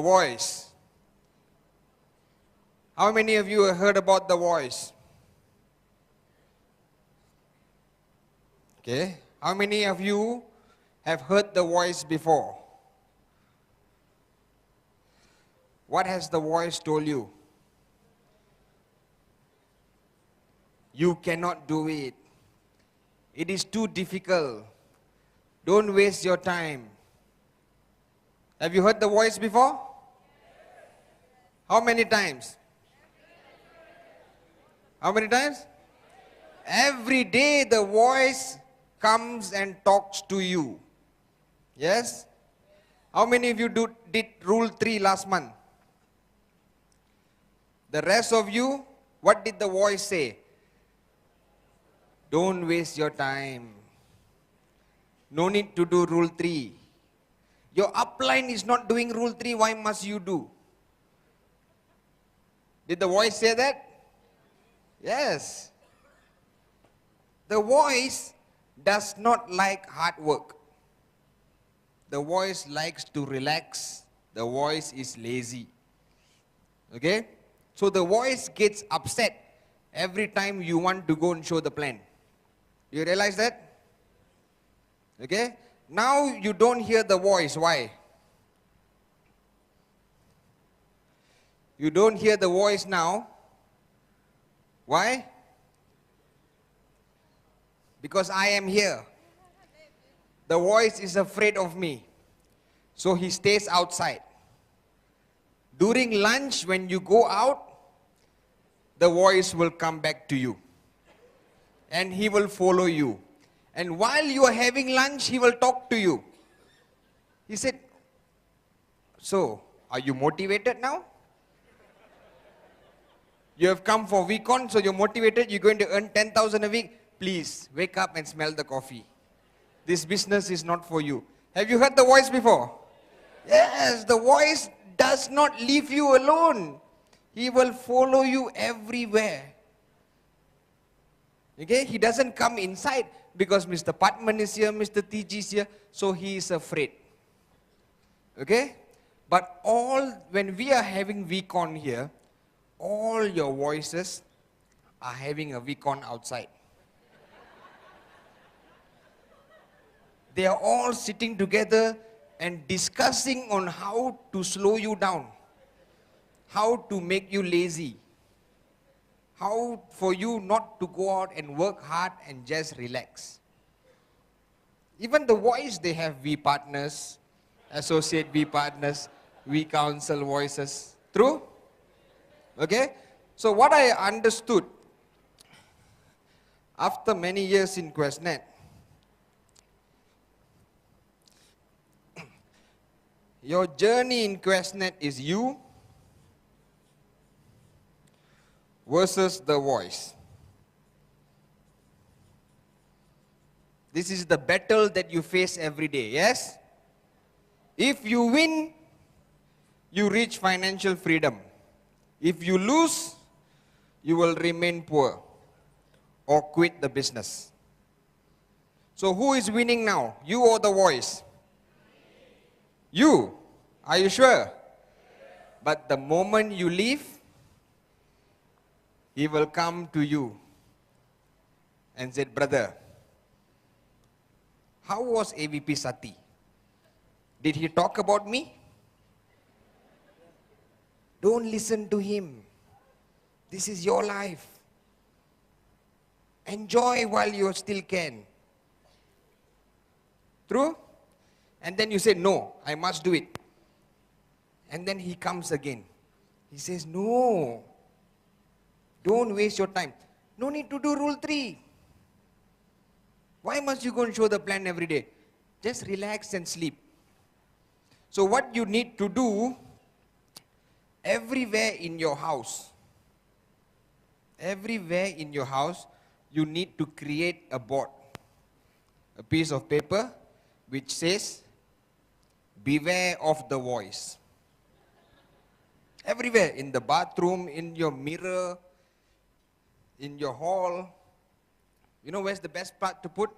voice. How many of you have heard about the voice? Okay. How many of you have heard the voice before? What has the voice told you? You cannot do it. It is too difficult. Don't waste your time. Have you heard the voice before? How many times? How many times? Every day the voice comes and talks to you. Yes? How many of you did Rule 3 last month? The rest of you, what did the voice say? Don't waste your time. No need to do Rule 3. Your upline is not doing Rule 3, why must you do? Did the voice say that? Yes. The voice does not like hard work. The voice likes to relax. The voice is lazy. Okay? So the voice gets upset every time you want to go and show the plan. Do you realize that? Okay? Now you don't hear the voice. Why? You don't hear the voice now. Why? Because I am here. The voice is afraid of me. So he stays outside. During lunch, when you go out, the voice will come back to you. And he will follow you. And while you are having lunch, he will talk to you. He said, so, are you motivated now? You have come for week on, so you're motivated, you're going to earn 10,000 a week. Please, wake up and smell the coffee. This business is not for you. Have you heard the voice before? Yes, the voice does not leave you alone. He will follow you everywhere. Okay, he doesn't come inside because Mr. Patman is here, Mr. TG is here, so he is afraid. Okay, but when we are having week on here, all your voices are having a week on outside. They are all sitting together and discussing on how to slow you down, how to make you lazy, how for you not to go out and work hard and just relax. Even the voice, they have we partners, associate we partners, we counsel voices. True? Okay? So what I understood after many years in QuestNet, your journey in QuestNet is you versus the voice. This is the battle that you face every day, yes? If you win, you reach financial freedom. If you lose, you will remain poor or quit the business. So who is winning now? You or the voice? You. Are you sure? But the moment you leave, he will come to you and said, brother, how was AVP Sati? Did he talk about me? Don't listen to him. This is your life. Enjoy while you still can. True? And then you say, no, I must do it. And then he comes again. He says, no, don't waste your time. No need to do Rule 3. Why must you go and show the plan every day? Just relax and sleep. So what you need to do, everywhere in your house, you need to create a board, a piece of paper which says, beware of the voice. Everywhere, in the bathroom, in your mirror, in your hall. You know where's the best part to put?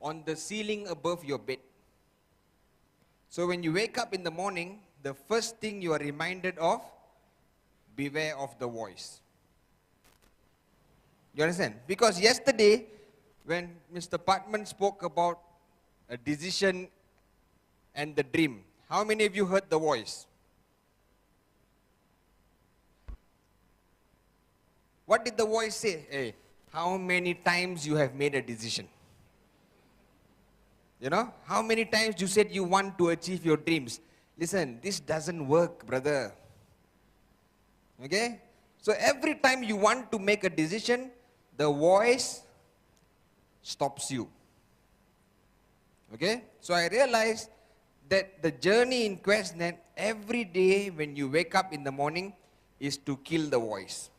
On the ceiling above your bed. So when you wake up in the morning, the first thing you are reminded of, beware of the voice. You understand? Because yesterday, when Mr. Patman spoke about a decision and the dream, how many of you heard the voice? What did the voice say? Hey, how many times you have made a decision? You know, how many times you said you want to achieve your dreams? Listen, this doesn't work, brother. Okay? So every time you want to make a decision, the voice stops you. Okay? So I realized that the journey in QuestNet, every day when you wake up in the morning, is to kill the voice.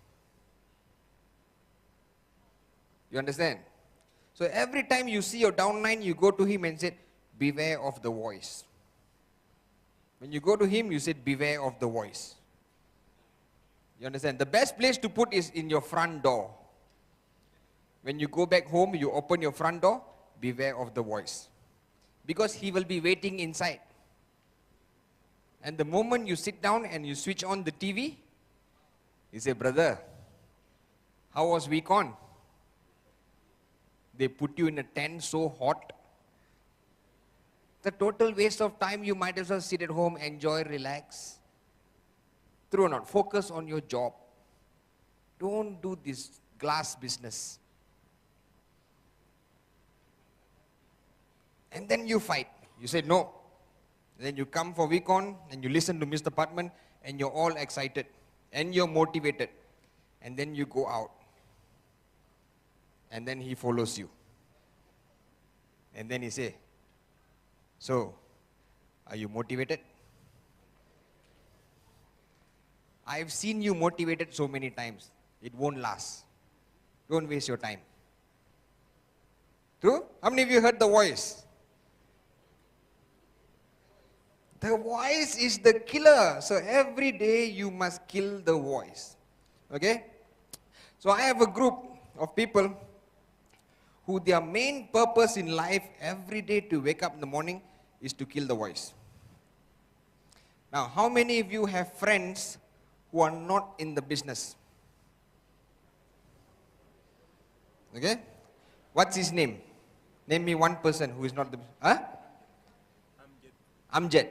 You understand? So every time you see your downline, you go to him and say, beware of the voice. When you go to him, you say, beware of the voice. You understand? The best place to put is in your front door. When you go back home, you open your front door, beware of the voice. Because he will be waiting inside. And the moment you sit down and you switch on the TV, you say, brother, how was week on? They put you in a tent so hot. The total waste of time. You might as well sit at home, enjoy, relax. True or not? Focus on your job. Don't do this glass business. And then you fight. You say no. Then you come for week on and you listen to Mr. Patman and you're all excited and you're motivated. And then you go out. And then he follows you. And then he say, so, are you motivated? I've seen you motivated so many times. It won't last. Don't waste your time. True? How many of you heard the voice? The voice is the killer. So every day you must kill the voice. Okay? So I have a group of people who their main purpose in life every day to wake up in the morning is to kill the voice. Now, how many of you have friends who are not in the business? Okay? What's his name? Name me one person who is not the... Huh? Amjad.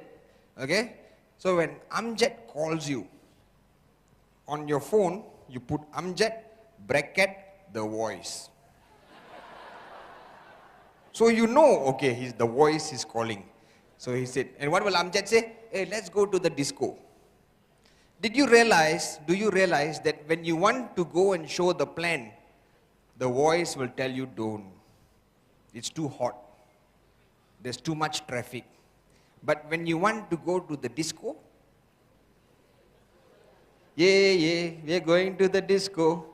Okay? So when Amjad calls you, on your phone, you put Amjad, bracket, the voice. So you know, okay, the voice is calling. So he said, and what will Amjad say? Hey, let's go to the disco. Do you realize that when you want to go and show the plan, the voice will tell you don't. It's too hot. There's too much traffic. But when you want to go to the disco, yeah, we're going to the disco.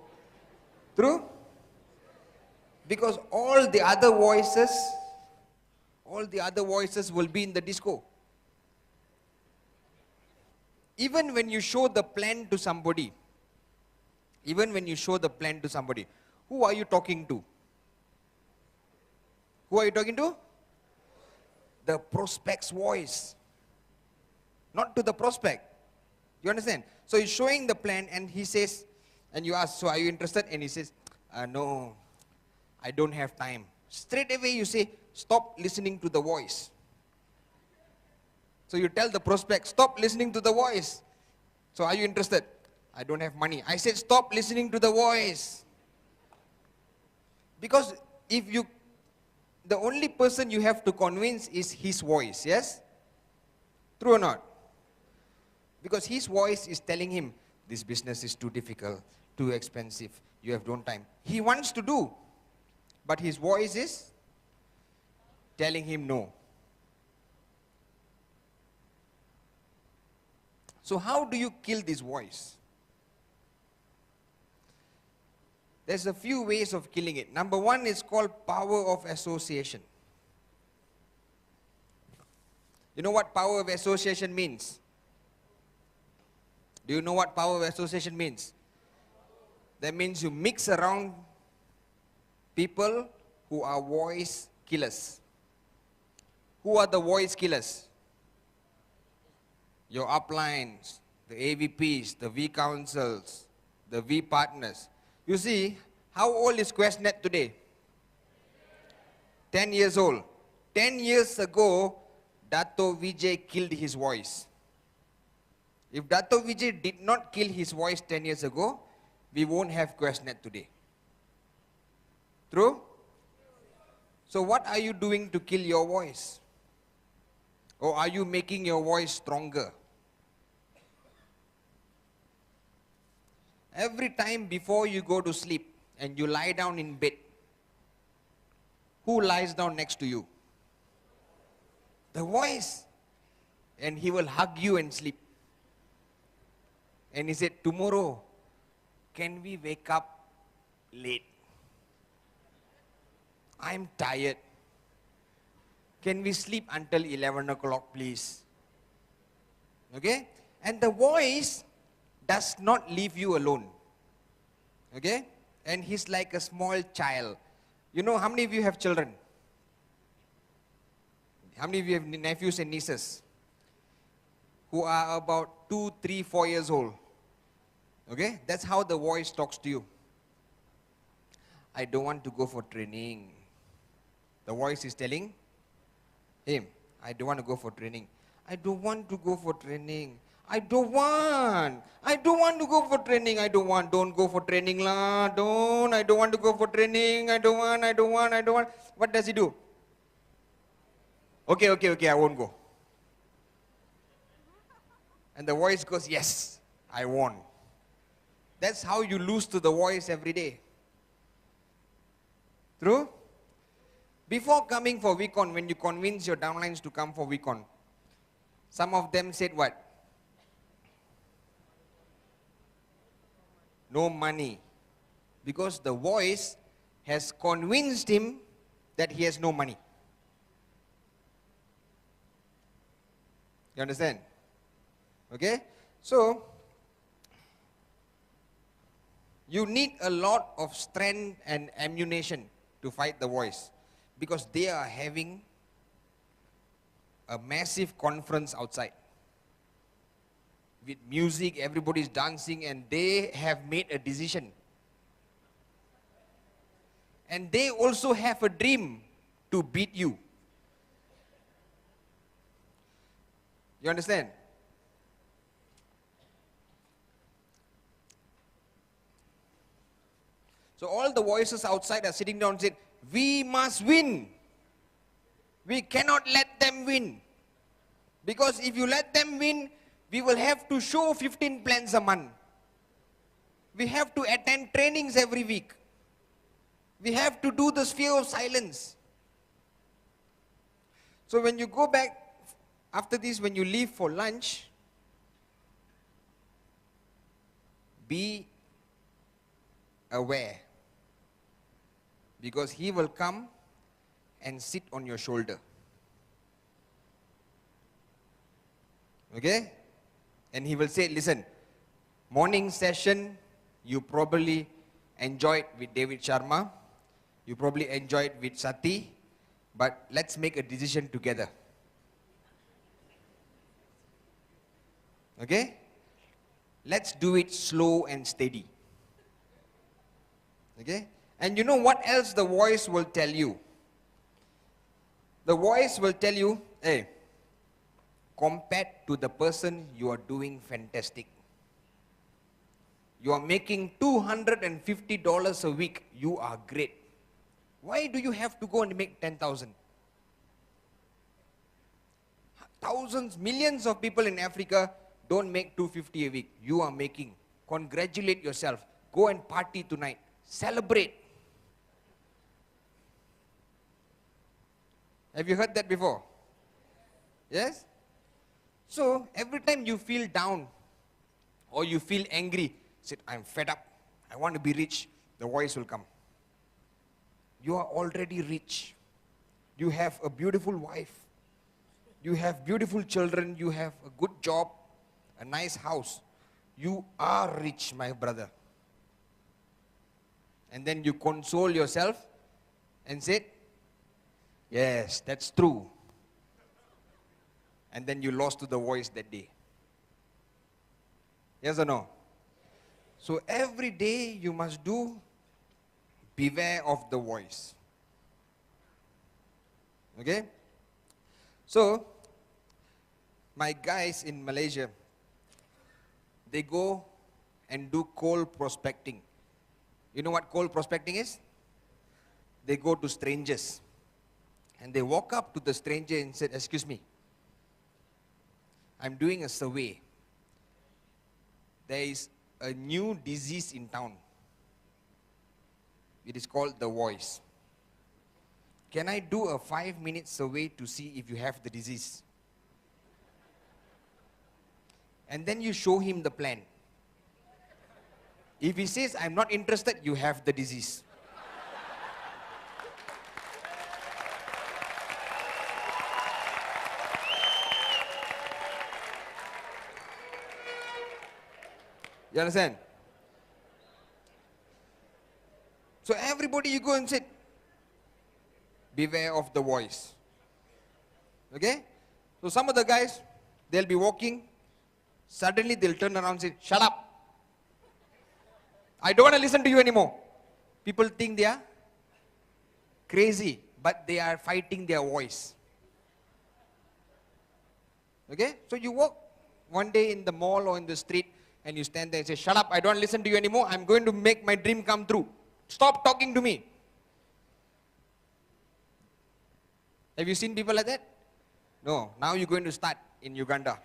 True? Because all the other voices will be in the disco. Even when you show the plan to somebody, who are you talking to? Who are you talking to? The prospect's voice. Not to the prospect. You understand? So he's showing the plan and he says, and you ask, so are you interested? And he says, no, I don't have time. Straight away you say, stop listening to the voice. So you tell the prospect, stop listening to the voice. So are you interested? I don't have money. I said, stop listening to the voice. Because the only person you have to convince is his voice, yes? True or not? Because his voice is telling him, this business is too difficult, too expensive, you have no time. He wants to do, but his voice is telling him no. So how do you kill this voice? There's a few ways of killing it. Number one is called power of association. You know what power of association means? Do you know what power of association means? That means you mix around people who are voice killers. Who are the voice killers? your uplines, the AVPs, the V councils, the V partners. You see, how old is QuestNet today? 10 years old. 10 years ago, Dato Vijay killed his voice. If Dato Vijay did not kill his voice 10 years ago, we won't have QuestNet today. True? So what are you doing to kill your voice? Or are you making your voice stronger? Every time before you go to sleep and you lie down in bed, who lies down next to you? The voice. And he will hug you and sleep. And he said, tomorrow, can we wake up late? I'm tired. Can we sleep until 11 o'clock, please? Okay? And the voice does not leave you alone. Okay? And he's like a small child. You know, how many of you have children? How many of you have nephews and nieces who are about 2, 3, 4 years old? Okay? That's how the voice talks to you. I don't want to go for training. The voice is telling him, I don't want to go for training. I don't want to go for training. I don't want to go for training. Don't go for training lah. I don't want to go for training. I don't want. What does he do? Okay, I won't go. And the voice goes, yes, I won. That's how you lose to the voice every day. True? Before coming for weekon, when you convince your downlines to come for weekon, some of them said what? No money. Because the voice has convinced him that he has no money. You understand? Okay? So, you need a lot of strength and ammunition to fight the voice. Because they are having a massive conference outside. With music, everybody's dancing, and they have made a decision. And they also have a dream to beat you. You understand? So all the voices outside are sitting down and said, we must win. We cannot let them win. Because if you let them win, we will have to show 15 plans a month. We have to attend trainings every week. We have to do the sphere of silence. So when you go back, after this, when you leave for lunch, be aware. Because he will come and sit on your shoulder. Okay? And he will say, listen, morning session, you probably enjoyed with David Sharma. You probably enjoyed with Sati. But let's make a decision together. Okay? Let's do it slow and steady. Okay? And you know what else the voice will tell you? The voice will tell you, hey, compared to the person, you are doing fantastic. You are making $250 a week. You are great. Why do you have to go and make 10,000? Thousands, millions of people in Africa don't make 250 a week. You are making. Congratulate yourself. Go and party tonight. Celebrate. Have you heard that before? Yes? So, every time you feel down or you feel angry, say, I'm fed up, I want to be rich, the voice will come. You are already rich. You have a beautiful wife. You have beautiful children. You have a good job, a nice house. You are rich, my brother. And then you console yourself and say, yes, that's true. And then you lost to the voice that day. Yes or no? So every day you must do beware of the voice. Okay? So, my guys in Malaysia, they go and do coal prospecting. You know what coal prospecting is? They go to strangers. And they walk up to the stranger and said, "Excuse me, I'm doing a survey. There is a new disease in town. It is called the voice. Can I do a 5-minute survey to see if you have the disease?" And then you show him the plan. If he says, "I'm not interested," you have the disease. You understand? So everybody you go and sit, beware of the voice. Okay? So some of the guys, they'll be walking, suddenly they'll turn around and say, "Shut up. I don't want to listen to you anymore." People think they are crazy, but they are fighting their voice. Okay? So you walk one day in the mall or in the street and you stand there and say, "Shut up, I don't listen to you anymore. I'm going to make my dream come true. Stop talking to me." Have you seen people like that? No. Now you're going to start in Uganda.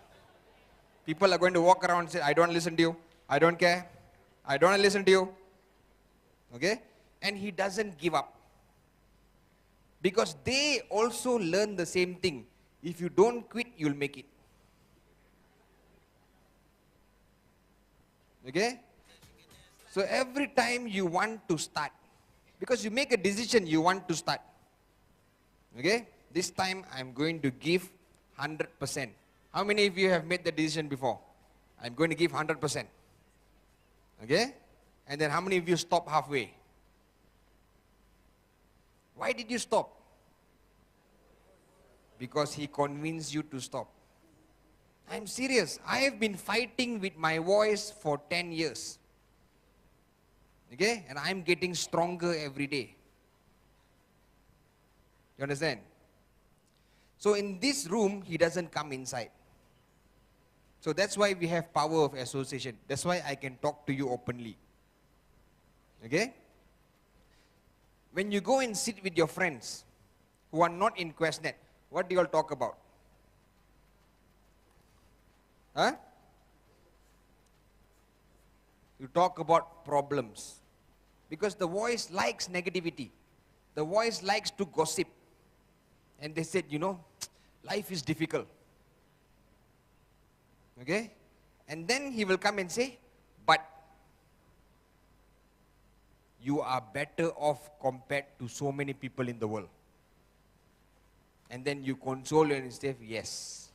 People are going to walk around and say, "I don't listen to you. I don't care. I don't want to listen to you." Okay? And he doesn't give up. Because they also learn the same thing. If you don't quit, you'll make it. Okay? So every time you want to start, because you make a decision, you want to start. Okay? This time I'm going to give 100%. How many of you have made the decision before? I'm going to give 100%. Okay? And then how many of you stop halfway? Why did you stop? Because he convinced you to stop. I'm serious. I have been fighting with my voice for 10 years. Okay? And I'm getting stronger every day. You understand? So in this room, he doesn't come inside. So that's why we have power of association. That's why I can talk to you openly. Okay? When you go and sit with your friends who are not in QuestNet, what do you all talk about? Huh? You talk about problems. Because the voice likes negativity. The voice likes to gossip. And they said, life is difficult. Okay? And then he will come and say, "But you are better off compared to so many people in the world." And then you console yourself, "Yes,